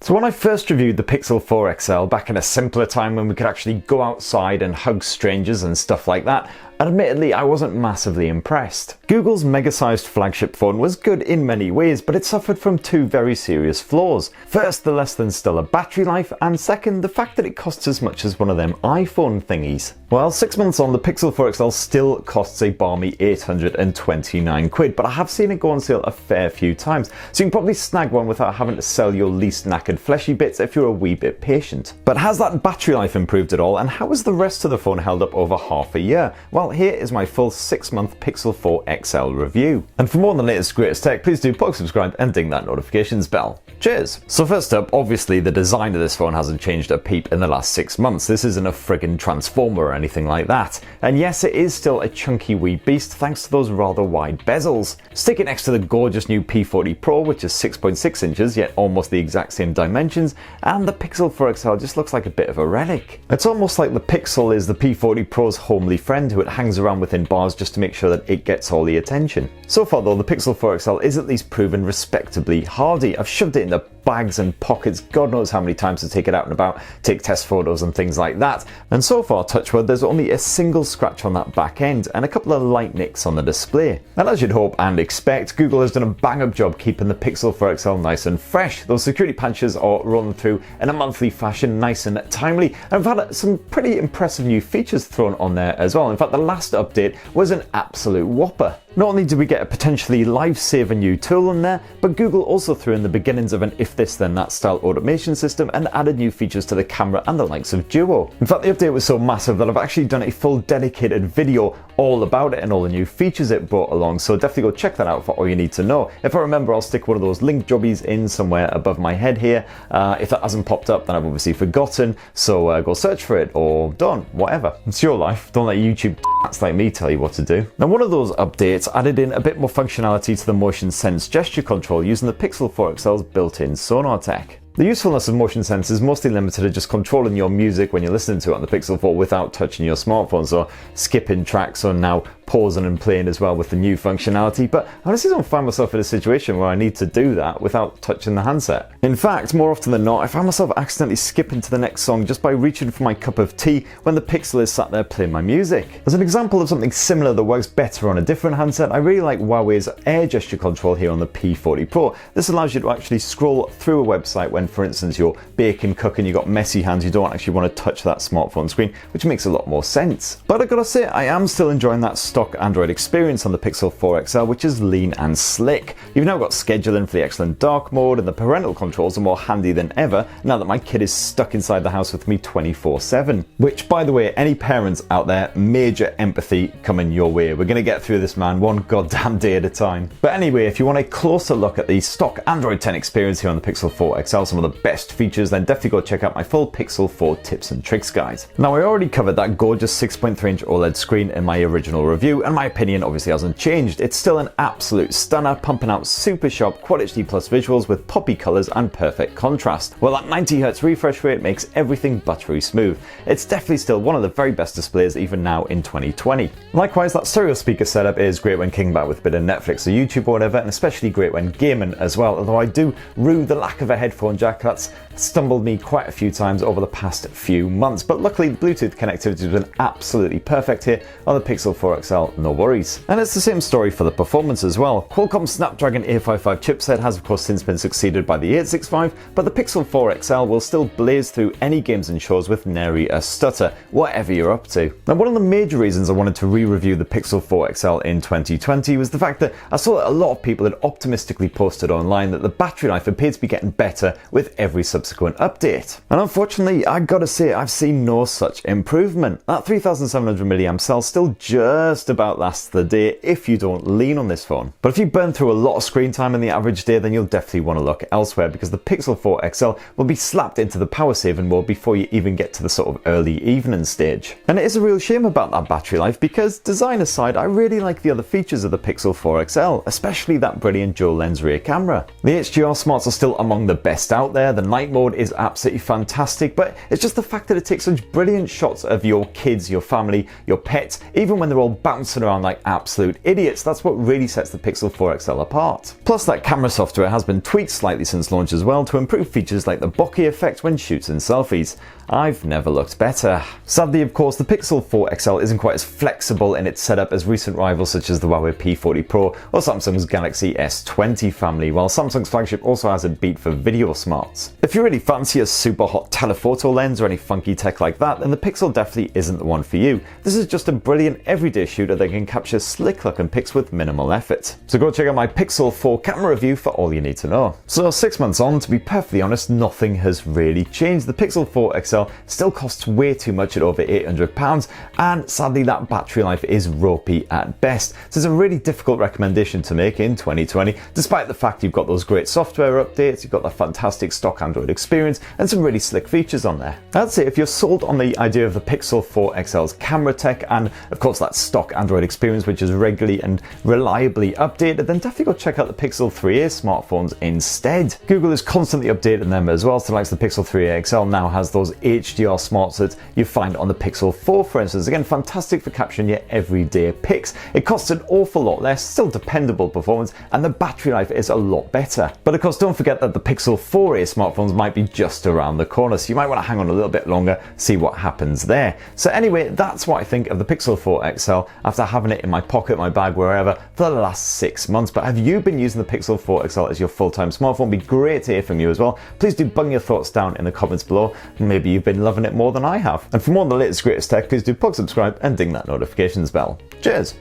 So when I first reviewed the Pixel 4 XL back in a simpler time when we could actually go outside and hug strangers and stuff like that, admittedly I wasn't massively impressed. Google's mega-sized flagship phone was good in many ways, but it suffered from two very serious flaws. First, the less than stellar battery life, and second, the fact that it costs as much as one of them iPhone thingies. Well, 6 months on, the Pixel 4 XL still costs a balmy 829 quid, but I have seen it go on sale a fair few times, so you can probably snag one without having to sell your least knackered fleshy bits if you're a wee bit patient. But has that battery life improved at all, and how has the rest of the phone held up over half a year? Well, here is my full 6-month Pixel 4 XL review. And for more on the latest greatest tech, please do subscribe and ding that notifications bell. Cheers! So first up, obviously the design of this phone hasn't changed a peep in the last 6 months. This isn't a friggin' transformer or anything like that. And yes, it is still a chunky wee beast thanks to those rather wide bezels. Stick it next to the gorgeous new P40 Pro, which is 6.6 inches, yet almost the exact same dimensions, and the Pixel 4 XL just looks like a bit of a relic. It's almost like the Pixel is the P40 Pro's homely friend who it hangs around within bars just to make sure that it gets all the attention. So far though, the Pixel 4 XL is at least proven respectably hardy. I've shoved it in the bags and pockets God knows how many times to take it out and about, take test photos and things like that. And so far, touch wood, there's only a single scratch on that back end and a couple of light nicks on the display. And as you'd hope and expect, Google has done a bang up job keeping the Pixel 4 XL nice and fresh. Those security patches are rolling through in a monthly fashion, nice and timely, and we've had some pretty impressive new features thrown on there as well. In fact, the last update was an absolute whopper. Not only did we get a potentially life-saving new tool in there, but Google also threw in the beginnings of an if this then that style automation system and added new features to the camera and the likes of Duo. In fact, the update was so massive that I've actually done a full dedicated video all about it and all the new features it brought along, so definitely go check that out for all you need to know. If I remember, I'll stick one of those link jobbies in somewhere above my head here. If that hasn't popped up, then I've obviously forgotten, so go search for it or don't, whatever. It's your life, don't let YouTube like me tell you what to do. Now, one of those updates added in a bit more functionality to the motion sense gesture control using the Pixel 4 XL's built-in sonar tech. The usefulness of motion sense is mostly limited to just controlling your music when you're listening to it on the Pixel 4 without touching your smartphone, so skipping tracks or now pausing and playing as well with the new functionality, but I honestly don't find myself in a situation where I need to do that without touching the handset. In fact, more often than not, I find myself accidentally skipping to the next song just by reaching for my cup of tea when the Pixel is sat there playing my music. As an example of something similar that works better on a different handset, I really like Huawei's air gesture control here on the P40 Pro. This allows you to actually scroll through a website when, for instance, you're baking, cooking, you've got messy hands, you don't actually want to touch that smartphone screen, which makes a lot more sense. But I gotta say, I am still enjoying that stock Android experience on the Pixel 4 XL, which is lean and slick. You've now got scheduling for the excellent dark mode, and the parental controls are more handy than ever now that my kid is stuck inside the house with me 24/7. Which, by the way, any parents out there, major empathy coming your way. We're gonna get through this, man, one goddamn day at a time. But anyway, if you want a closer look at the stock Android 10 experience here on the Pixel 4 XL, some of the best features, then definitely go check out my full Pixel 4 tips and tricks guide. Now, I already covered that gorgeous 6.3-inch OLED screen in my original review, and my opinion obviously hasn't changed. It's still an absolute stunner, pumping out super sharp Quad HD Plus visuals with poppy colors and perfect contrast. Well, that 90Hz refresh rate makes everything buttery smooth. It's definitely still one of the very best displays even now in 2020. Likewise, that stereo speaker setup is great when kicking back with a bit of Netflix or YouTube or whatever, and especially great when gaming as well, although I do rue the lack of a headphone jack. That's stumbled me quite a few times over the past few months, but luckily the Bluetooth connectivity has been absolutely perfect here on the Pixel 4 XL, no worries. And it's the same story for the performance as well. Qualcomm's Snapdragon 855 chipset has of course since been succeeded by the 865, but the Pixel 4 XL will still blaze through any games and shows with nary a stutter, whatever you're up to. Now, one of the major reasons I wanted to re-review the Pixel 4 XL in 2020 was the fact that I saw that a lot of people had optimistically posted online that the battery life appeared to be getting better with every subsequent update. And unfortunately, I gotta say, I've seen no such improvement. That 3700 mAh cell still just about lasts the day if you don't lean on this phone. But if you burn through a lot of screen time in the average day, then you'll definitely want to look elsewhere, because the Pixel 4 XL will be slapped into the power saving mode before you even get to the sort of early evening stage. And it is a real shame about that battery life, because design aside, I really like the other features of the Pixel 4 XL, especially that brilliant dual lens rear camera. The HDR smarts are still among the best out there. The night mode is absolutely fantastic, but it's just the fact that it takes such brilliant shots of your kids, your family, your pets, even when they're all bouncing around like absolute idiots. That's what really sets the Pixel 4 XL apart. Plus, that camera software has been tweaked slightly since launch as well to improve features like the bokeh effect when shooting selfies. I've never looked better. Sadly, of course, the Pixel 4 XL isn't quite as flexible in its setup as recent rivals such as the Huawei P40 Pro or Samsung's Galaxy S20 family, while Samsung's flagship also has a beat for video smarts. If you really fancy a super hot telephoto lens or any funky tech like that, then the Pixel definitely isn't the one for you. This is just a brilliant everyday shooter that can capture slick looking pics with minimal effort. So go check out my Pixel 4 camera review for all you need to know. So 6 months on, to be perfectly honest, nothing has really changed. The Pixel 4 XL still costs way too much at over £800, and sadly that battery life is ropey at best. So it's a really difficult recommendation to make in 2020, despite the fact you've got those great software updates, you've got the fantastic stock Android experience, and some really slick features on there. I'd say if you're sold on the idea of the Pixel 4 XL's camera tech, and of course that stock Android experience which is regularly and reliably updated, then definitely go check out the Pixel 3a smartphones instead. Google is constantly updating them as well, so like the Pixel 3a XL now has those HDR smarts that you find on the Pixel 4, for instance. Again, fantastic for capturing your everyday pics. It costs an awful lot less, still dependable performance, and the battery life is a lot better. But of course, don't forget that the Pixel 4a smartphones might be just around the corner, so you might want to hang on a little bit longer, see what happens there. So anyway, that's what I think of the Pixel 4 XL after having it in my pocket, my bag, wherever for the last 6 months. But have you been using the Pixel 4 XL as your full-time smartphone? It'd be great to hear from you as well. Please do bung your thoughts down in the comments below. Maybe you've been loving it more than I have. And for more on the latest greatest tech, please do subscribe and ding that notifications bell. Cheers!